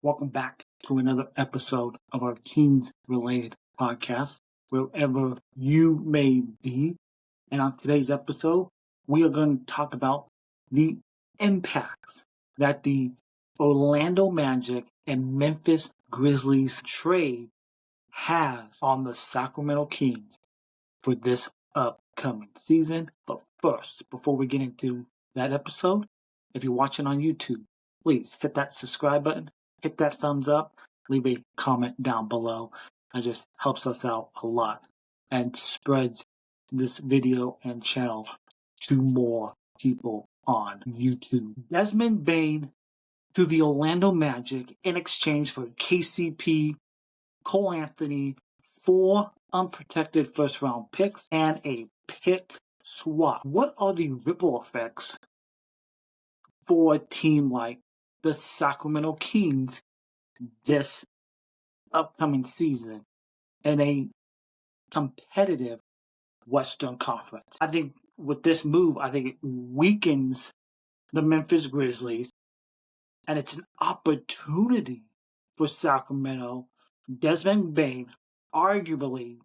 Welcome back to another episode of our Kings related podcast, wherever you may be. And on today's episode, we are going to talk about the impacts that the Orlando Magic and Memphis Grizzlies trade has on the Sacramento Kings for this upcoming season. But first, before we get into that episode, if you're watching on YouTube, please hit that subscribe button, hit that thumbs up, leave a comment down below. That just helps us out a lot and spreads this video and channel to more people on YouTube. Desmond Bane to the Orlando Magic in exchange for KCP, Cole Anthony, 4 unprotected first-round picks, and a pick swap. What are the ripple effects for a team like the Sacramento Kings this upcoming season in a competitive Western Conference? I think with this move, it weakens the Memphis Grizzlies, and it's an opportunity for Sacramento. Desmond Bane, arguably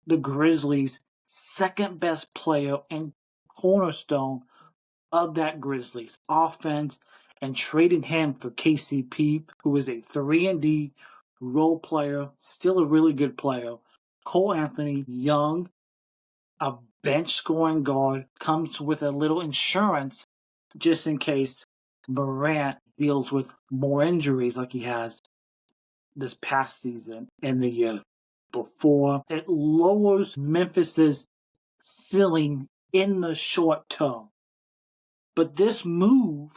the Grizzlies' second best player and cornerstone of that Grizzlies offense, and trading him for KCP, who is a 3-and-D role player, still a really good player. Cole Anthony, young, a bench scoring guard, comes with a little insurance just in case Morant deals with more injuries like he has this past season and the year before. It lowers Memphis's ceiling in the short term. But this move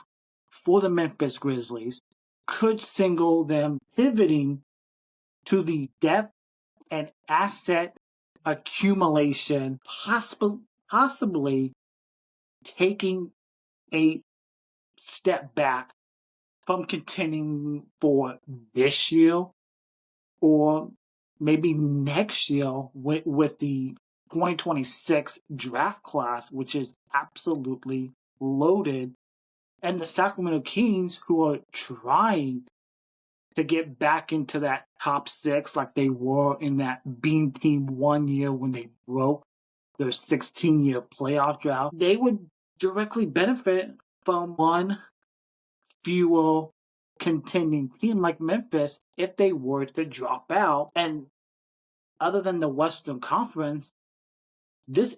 for the Memphis Grizzlies could signal them pivoting to the depth and asset accumulation, possibly taking a step back from contending for this year or maybe next year with the 2026 draft class, which is absolutely loaded. And the Sacramento Kings, who are trying to get back into that top 6 like they were in that Beam Team 1 year when they broke their 16-year playoff drought, they would directly benefit from one fewer contending team like Memphis if they were to drop out. And other than the Western Conference, this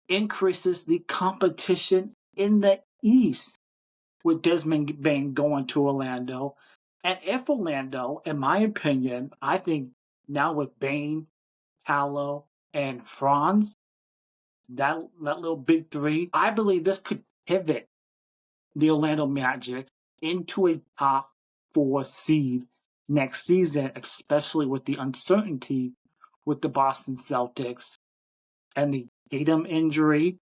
increases the competition in the East with Desmond Bane going to Orlando. And if Orlando, in my opinion, I think now with Bane, Paolo, and Franz, that little big three, I believe this could pivot the Orlando Magic into a top 4 seed next season, especially with the uncertainty with the Boston Celtics and the Tatum injury,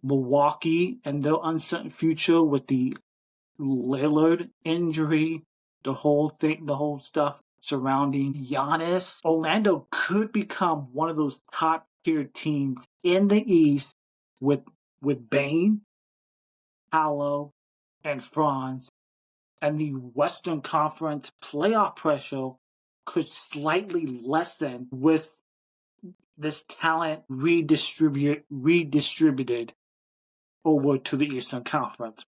Milwaukee and their uncertain future with the Lillard injury, the whole stuff surrounding Giannis. Orlando could become one of those top tier teams in the East with Bane, Paolo, and Franz, and the Western Conference playoff pressure could slightly lessen with this talent redistributed over to the Eastern Conference.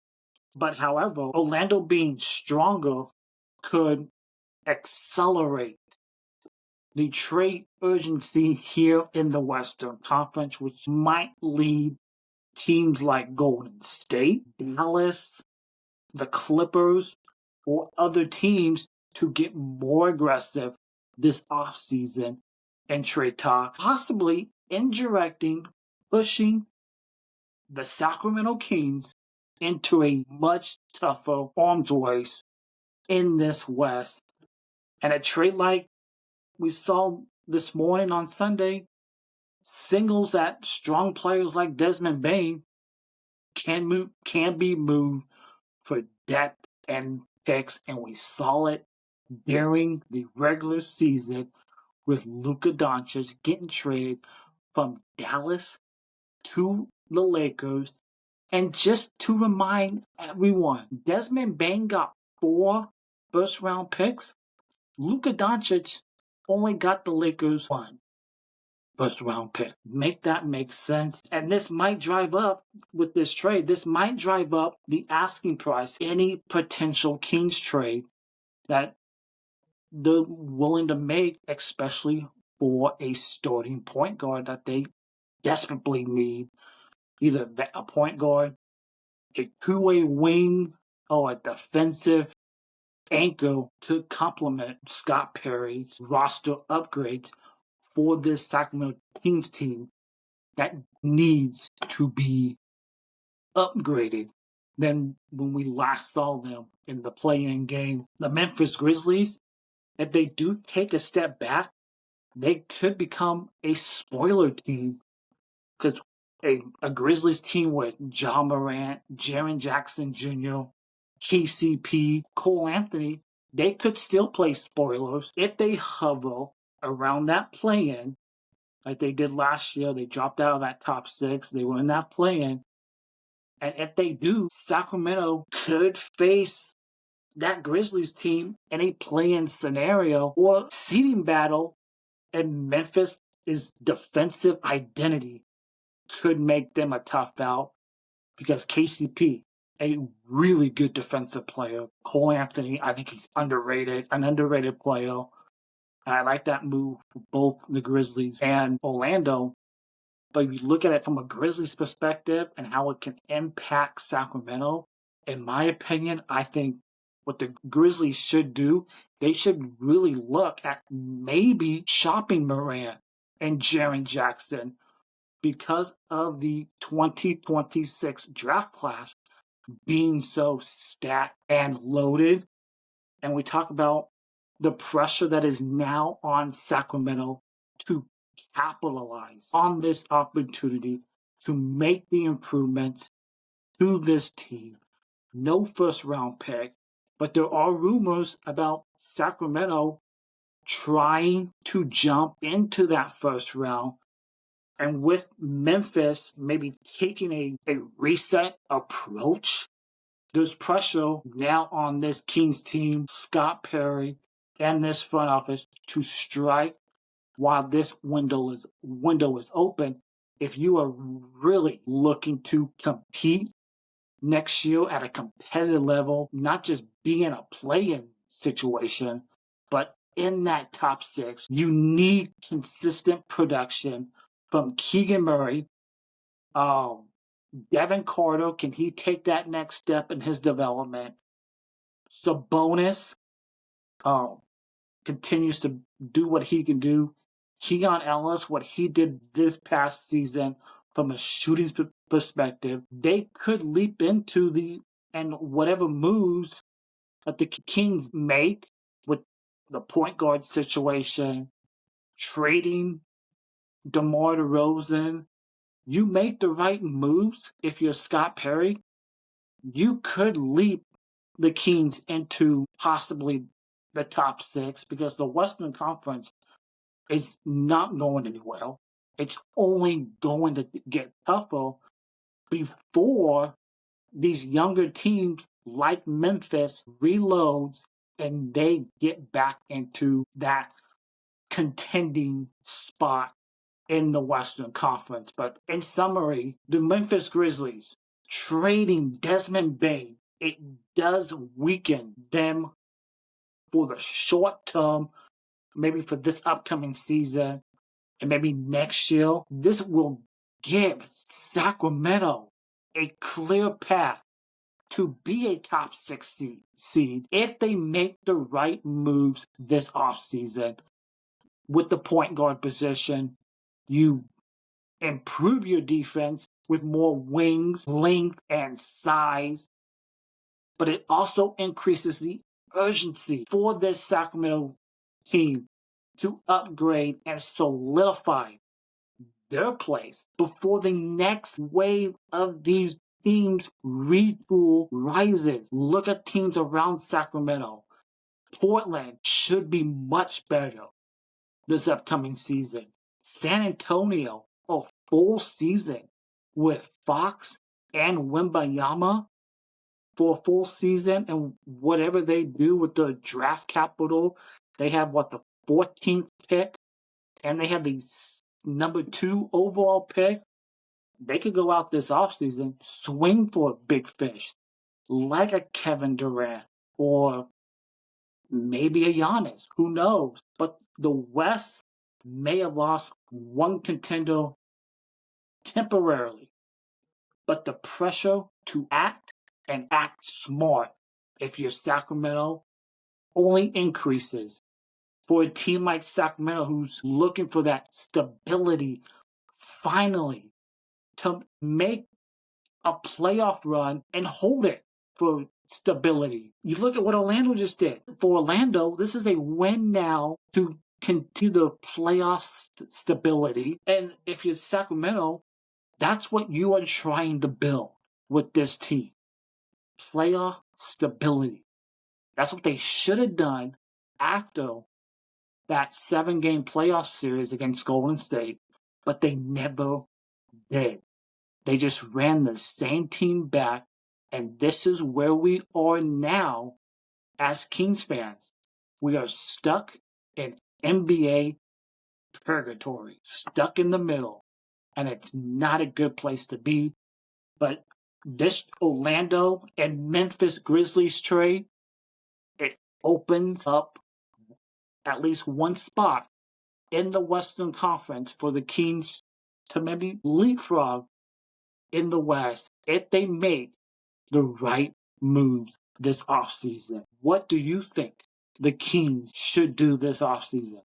But however, Orlando being stronger could accelerate the trade urgency here in the Western Conference, which might lead teams like Golden State, Dallas, the Clippers, or other teams to get more aggressive this offseason and trade talks, possibly pushing the Sacramento Kings into a much tougher arms race in this West. And a trade like we saw this morning on Sunday signals that strong players like Desmond Bane can be moved for depth and picks, and we saw it during the regular season with Luka Doncic getting traded from Dallas to the Lakers. And just to remind everyone, Desmond Bane got 4 first-round picks, Luka Doncic only got the Lakers one first-round pick. Make that make sense. And this might drive up, with this trade, this might drive up the asking price, any potential Kings trade that they're willing to make, especially for a starting point guard that they desperately need. Either a point guard, a two-way wing, or a defensive anchor to complement Scott Perry's roster upgrades for this Sacramento Kings team that needs to be upgraded than when we last saw them in the play-in game. The Memphis Grizzlies, if they do take a step back, they could become a spoiler team, because a Grizzlies team with Ja Morant, Jaren Jackson Jr., KCP, Cole Anthony, they could still play spoilers if they hover around that play-in like they did last year. They dropped out of that top 6. They were in that play-in. And if they do, Sacramento could face that Grizzlies team in a play-in scenario or seeding battle, and Memphis' defensive identity could make them a tough out, because KCP, a really good defensive player. Cole Anthony, I think he's an underrated player. I like that move for both the Grizzlies and Orlando. But if you look at it from a Grizzlies perspective and how it can impact Sacramento, in my opinion, I think what the Grizzlies should do, they should really look at maybe shopping Morant and Jaren Jackson, because of the 2026 draft class being so stacked and loaded. And we talk about the pressure that is now on Sacramento to capitalize on this opportunity to make the improvements to this team. No first-round pick, but there are rumors about Sacramento trying to jump into that first round. And with Memphis maybe taking a reset approach, there's pressure now on this Kings team, Scott Perry, and this front office to strike while this window is open. If you are really looking to compete next year at a competitive level, not just be in a play-in situation, but in that top 6, you need consistent production from Keegan Murray. Devin Carter, can he take that next step in his development? Sabonis continues to do what he can do. Keon Ellis, what he did this past season from a shooting perspective, they could leap into and whatever moves that the Kings make with the point guard situation, trading DeMar DeRozan. You make the right moves if you're Scott Perry, you could leap the Kings into possibly the top 6, because the Western Conference is not going anywhere. It's only going to get tougher before these younger teams like Memphis reloads and they get back into that contending spot in the Western Conference. But in summary, the Memphis Grizzlies trading Desmond Bane, it does weaken them for the short term, maybe for this upcoming season, and maybe next year. This will give Sacramento a clear path to be a top 6 seed if they make the right moves this offseason. With the point guard position, you improve your defense with more wings, length, and size, but it also increases the urgency for this Sacramento team to upgrade and solidify their place before the next wave of these teams retool rises. Look at teams around Sacramento. Portland should be much better this upcoming season. San Antonio, a full season with Fox and Wembanyama, for a full season, and whatever they do with the draft capital, they have the 14th pick, and they have the number 2 overall pick. They could go out this offseason, swing for a big fish, like a Kevin Durant or maybe a Giannis. Who knows? But the West may have lost one contender temporarily. But the pressure to act and act smart, if you're Sacramento, only increases. For a team like Sacramento who's looking for that stability, finally, to make a playoff run and hold it for stability. You look at what Orlando just did. For Orlando, this is a win now to continue the playoff stability. And if you're Sacramento, that's what you are trying to build with this team. Playoff stability. That's what they should have done after that 7-game playoff series against Golden State, but they never did. They just ran the same team back, and this is where we are now as Kings fans. We are stuck in NBA purgatory, stuck in the middle, and it's not a good place to be. But this Orlando and Memphis Grizzlies trade, it opens up at least one spot in the Western Conference for the Kings to maybe leapfrog in the West if they make the right moves this offseason. What do you think the Kings should do this offseason?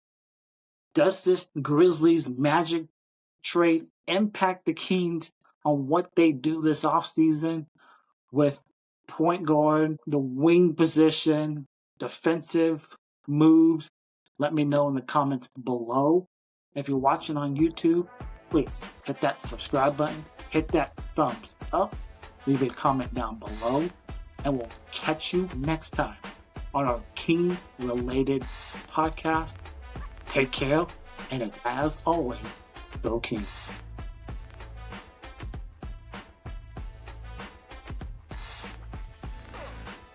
Does this Grizzlies Magic trade impact the Kings on what they do this offseason with point guard, the wing position, defensive moves? Let me know in the comments below. If you're watching on YouTube, please hit that subscribe button, hit that thumbs up, leave a comment down below, and we'll catch you next time on our Kings related podcast. Take care, and as always, go Kings.